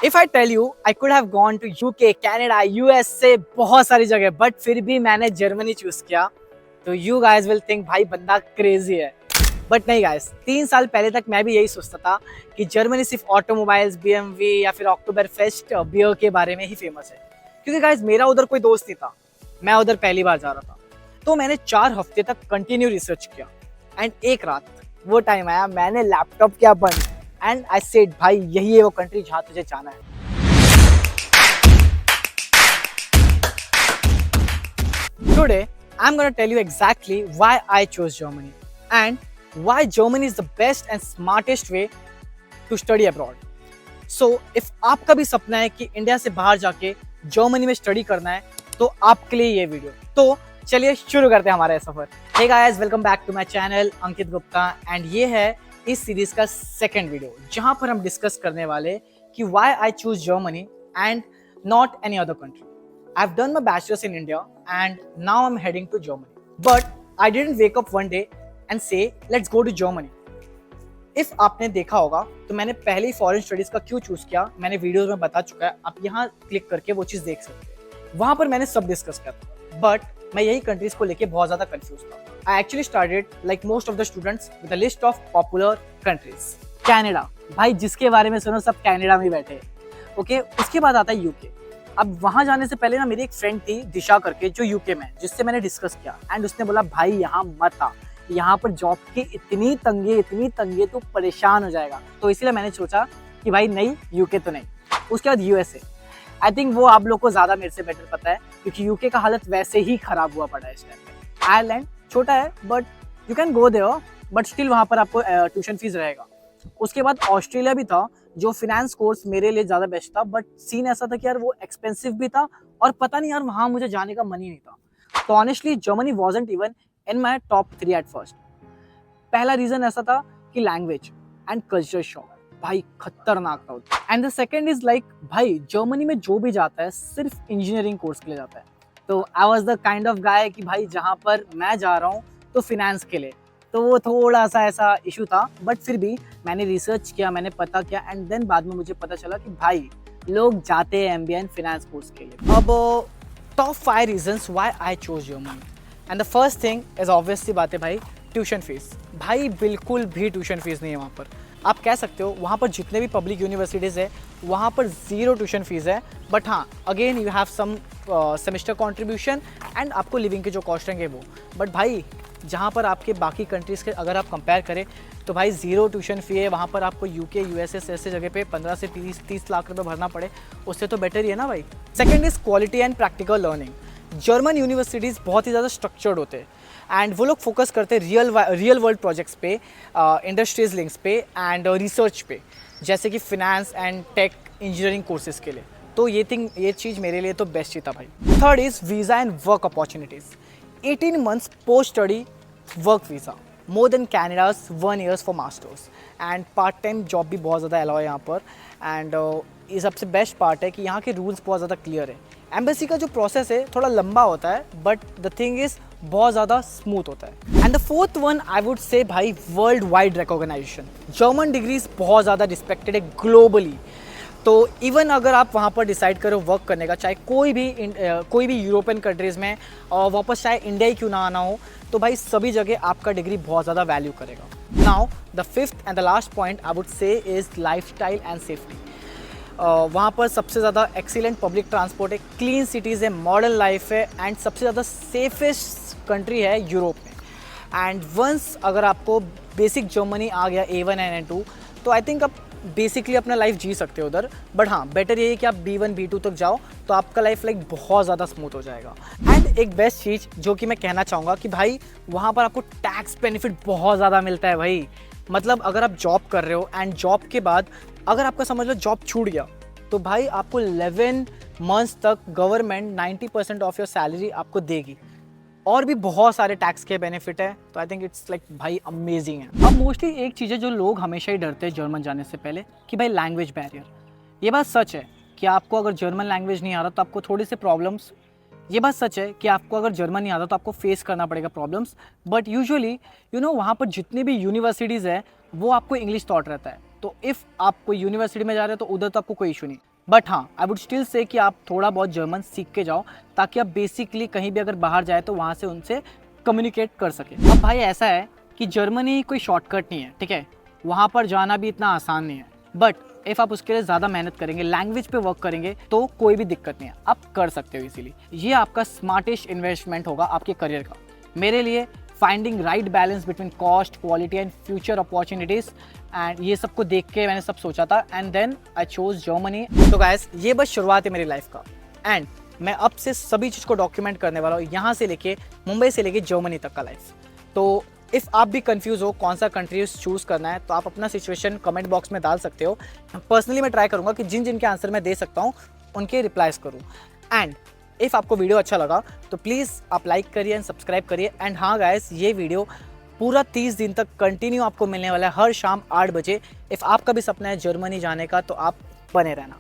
If I tell you I could have gone to UK, Canada, USA, बहुत सारी जगह, but फिर भी मैंने जर्मनी चूज किया, तो यू गाइज विल थिंक भाई बंदा क्रेजी है। बट नहीं गाइज, 3 साल पहले तक मैं भी यही सोचता था कि जर्मनी सिर्फ ऑटोमोबाइल्स, BMW या फिर अक्टूबर फेस्ट बियर के बारे में ही फेमस है। क्योंकि गाइज मेरा उधर कोई दोस्त नहीं था, मैं उधर पहली बार जा रहा था। तो मैंने 4 हफ्ते तक कंटिन्यू रिसर्च किया एंड एक रात वो टाइम आया, मैंने लैपटॉप किया बंद एंड आई सेड भाई यही है वो कंट्री जहाँ तुझे जाना है। Today I'm going to tell you exactly why I chose Germany and why Germany is the best and smartest way to study abroad. So if आपका भी सपना है कि इंडिया से बाहर जाके जर्मनी में स्टडी करना है तो आपके लिए ये वीडियो। तो चलिए शुरू करते हैं हमारा सफर। Hey guys, welcome back to my channel Ankit Gupta and ये है इस सीरीज का सेकंड वीडियो जहां पर हम डिस्कस करने वाले कि why I choose Germany and not any other country. I've done my bachelor's in India and now I'm heading to Germany. But I didn't wake up one day and say let's go to Germany. If आपने देखा होगा तो मैंने पहले ही foreign studies का क्यों choose किया मैंने वीडियोस में बता चुका है, आप यहाँ क्लिक करके वो चीज देख सकते हैं। वहां पर मैंने सब डिस्कस किया था, बट मैं यही कंट्रीज को लेके बहुत ज्यादा कंफ्यूज था। I actually started like most of the students with a list of popular countries. Canada, भाई जिसके बारे में सुनो सब कनाडा में बैठे। ओके, उसके बाद आता है यूके। अब वहां जाने से पहले ना मेरी एक फ्रेंड थी दिशा करके जो यूके में, जिससे मैंने डिस्कस किया एंड उसने बोला भाई यहाँ मत आ, यहाँ पर जॉब की इतनी तंगी तो परेशान हो जाएगा। तो इसीलिए मैंने सोचा कि भाई नहीं, यूके तो नहीं। उसके बाद यूएसए। आई थिंक वो आप लोग को ज्यादा मेरे से बेटर पता है क्योंकि यूके का हालत वैसे ही खराब हुआ पड़ा है इस टाइम पे। आयरलैंड छोटा है but you can go there, but still वहां पर आपको ट्यूशन फीस रहेगा। उसके बाद ऑस्ट्रेलिया भी था जो फाइनेंस कोर्स मेरे लिए ज्यादा बेस्ट था, बट सीन ऐसा था कि यार वो एक्सपेंसिव भी था और पता नहीं यार वहां मुझे जाने का मन ही नहीं था। तो honestly Germany wasn't even in my top 3 at first. पहला रीजन ऐसा था कि लैंग्वेज एंड कल्चर शॉक, भाई खतरनाक था। And the second is like भाई जर्मनी में जो भी जाता है सिर्फ इंजीनियरिंग कोर्स के लिए जाता है। तो I was the kind of guy कि भाई जहाँ पर मैं जा रहा हूँ तो फिनेंस के लिए, तो वो थोड़ा सा ऐसा इशू था। बट फिर भी मैंने रिसर्च किया, मैंने पता किया एंड देन बाद में मुझे पता चला कि भाई लोग जाते हैं एमबीए एंड फिनेंस कोर्स के लिए। अब top 5 reasons why I chose Germany and the first thing is obviously बात है भाई ट्यूशन फीस। भाई बिल्कुल भी ट्यूशन फीस नहीं है वहाँ पर। आप कह सकते हो वहाँ पर जितने भी पब्लिक यूनिवर्सिटीज़ है वहाँ पर 0 ट्यूशन फीस है, बट हाँ again you have some semester contribution and आपको लिविंग के जो कॉस्ट रहेंगे वो। बट भाई जहाँ पर आपके बाकी कंट्रीज़ के अगर आप कंपेयर करें तो भाई 0 ट्यूशन फ़ी है वहाँ पर। आपको यूके यूएसए ऐसे जगह पे 15 से 30 लाख रुपए भरना पड़े, उससे तो बेटर ही है ना भाई। Second is quality and practical learning. German universities बहुत ही ज़्यादा स्ट्रक्चर्ड होते हैं एंड वो लोग फोकस करते हैं रियल वर्ल्ड प्रोजेक्ट्स पे, इंडस्ट्रीज लिंक्स पे एंड रिसर्च पे, जैसे कि finance and tech engineering courses के लिए। तो ये चीज़ मेरे लिए तो बेस्ट ही था भाई। Third is visa and work opportunities. 18 months post study work visa, more than Canada's 1 year for masters and part time job भी बहुत ज़्यादा अलाउ है यहाँ पर। एंड ये सबसे बेस्ट पार्ट है कि यहाँ के रूल्स बहुत ज़्यादा क्लियर है। एम्बेसी का जो प्रोसेस है थोड़ा लंबा होता है बट द थिंग इज़ बहुत ज़्यादा स्मूथ होता है। And the fourth one I would say भाई world wide recognization. German degrees बहुत ज़्यादा रिस्पेक्टेड है ग्लोबली। तो इवन अगर आप वहाँ पर डिसाइड करो वर्क करने का, चाहे कोई भी यूरोपियन कंट्रीज़ में और वापस चाहे इंडिया ही क्यों ना आना हो, तो भाई सभी जगह आपका डिग्री बहुत ज़्यादा वैल्यू करेगा। Now the fifth and the last point I would से इज़ लाइफस्टाइल एंड सेफ्टी। वहाँ पर सबसे ज़्यादा एक्सीलेंट पब्लिक ट्रांसपोर्ट है, क्लीन सिटीज़ है, मॉडर्न लाइफ है एंड सबसे ज़्यादा सेफेस्ट कंट्री है यूरोप में। एंड वंस अगर आपको बेसिक जर्मनी आ गया A1 एंड A2 तो आई थिंक आप बेसिकली अपना लाइफ जी सकते हो उधर। बट हाँ बेटर ये है कि आप B1 B2 तक जाओ तो आपका लाइफ लाइक बहुत ज़्यादा स्मूथ हो जाएगा। एंड एक बेस्ट चीज़ जो कि मैं कहना चाहूँगा कि भाई वहाँ पर आपको टैक्स बेनिफिट बहुत ज़्यादा मिलता है भाई। मतलब अगर आप जॉब कर रहे हो एंड जॉब के बाद अगर आपका समझ लो जॉब छूट गया तो भाई आपको 11 मंथ्स तक गवर्नमेंट 90% ऑफ योर सैलरी आपको देगी और भी बहुत सारे टैक्स के बेनिफिट है। तो आई थिंक इट्स लाइक भाई अमेजिंग है। अब मोस्टली एक चीज़ है जो लोग हमेशा ही डरते हैं जर्मन जाने से पहले कि भाई लैंग्वेज बैरियर। ये बात सच है कि आपको अगर जर्मन लैंग्वेज नहीं आ रहा तो आपको थोड़े से प्रॉब्लम्स, ये बात सच है कि आपको अगर जर्मन नहीं आता तो आपको फेस करना पड़ेगा प्रॉब्लम्स। बट यूजुअली वहाँ पर जितनी भी यूनिवर्सिटीज़ है वो आपको इंग्लिश थॉट रहता है। तो इफ़ आप कोई यूनिवर्सिटी में जा रहे हो तो उधर तो आपको कोई इशू नहीं। बट हाँ, आई वुड स्टिल से कि आप थोड़ा बहुत जर्मन सीख के जाओ, ताकि आप बेसिकली कहीं भी अगर बाहर जाए तो वहाँ से उनसे कम्युनिकेट कर सके। अब भाई ऐसा है कि जर्मनी कोई शॉर्टकट नहीं है, ठीक है, वहाँ पर जाना भी इतना आसान नहीं है, बट इफ़ आप उसके लिए ज़्यादा मेहनत करेंगे, लैंग्वेज पे वर्क करेंगे, तो कोई भी दिक्कत नहीं है, आप कर सकते हो इजीली। ये आपका स्मार्टेस्ट इन्वेस्टमेंट होगा आपके करियर का। मेरे लिए finding right balance between cost, quality and future opportunities, and ये सबको देख के मैंने सब सोचा था, and then I chose Germany. तो गाइस, ये बस शुरुआत है मेरी लाइफ का, एंड मैं अब से सभी चीज़ को डॉक्यूमेंट करने वाला हूँ, यहाँ से लेके मुंबई से लेके जर्मनी तक का लाइफ। तो इफ़ आप भी कंफ्यूज हो कौन सा कंट्री चूज़ करना है, तो आप अपना सिचुएशन कमेंट बॉक्स में डाल सकते हो। पर्सनली मैं ट्राई करूँगा कि जिन जिनके आंसर मैं दे सकता हूँ उनके रिप्लाइज करूँ। एंड इफ़ आपको वीडियो अच्छा लगा तो प्लीज़ आप लाइक करिए एंड सब्सक्राइब करिए। एंड हाँ गाइस, ये वीडियो पूरा 30 दिन तक कंटिन्यू आपको मिलने वाला है, हर शाम 8 बजे। इफ़ आपका भी सपना है जर्मनी जाने का तो आप बने रहना।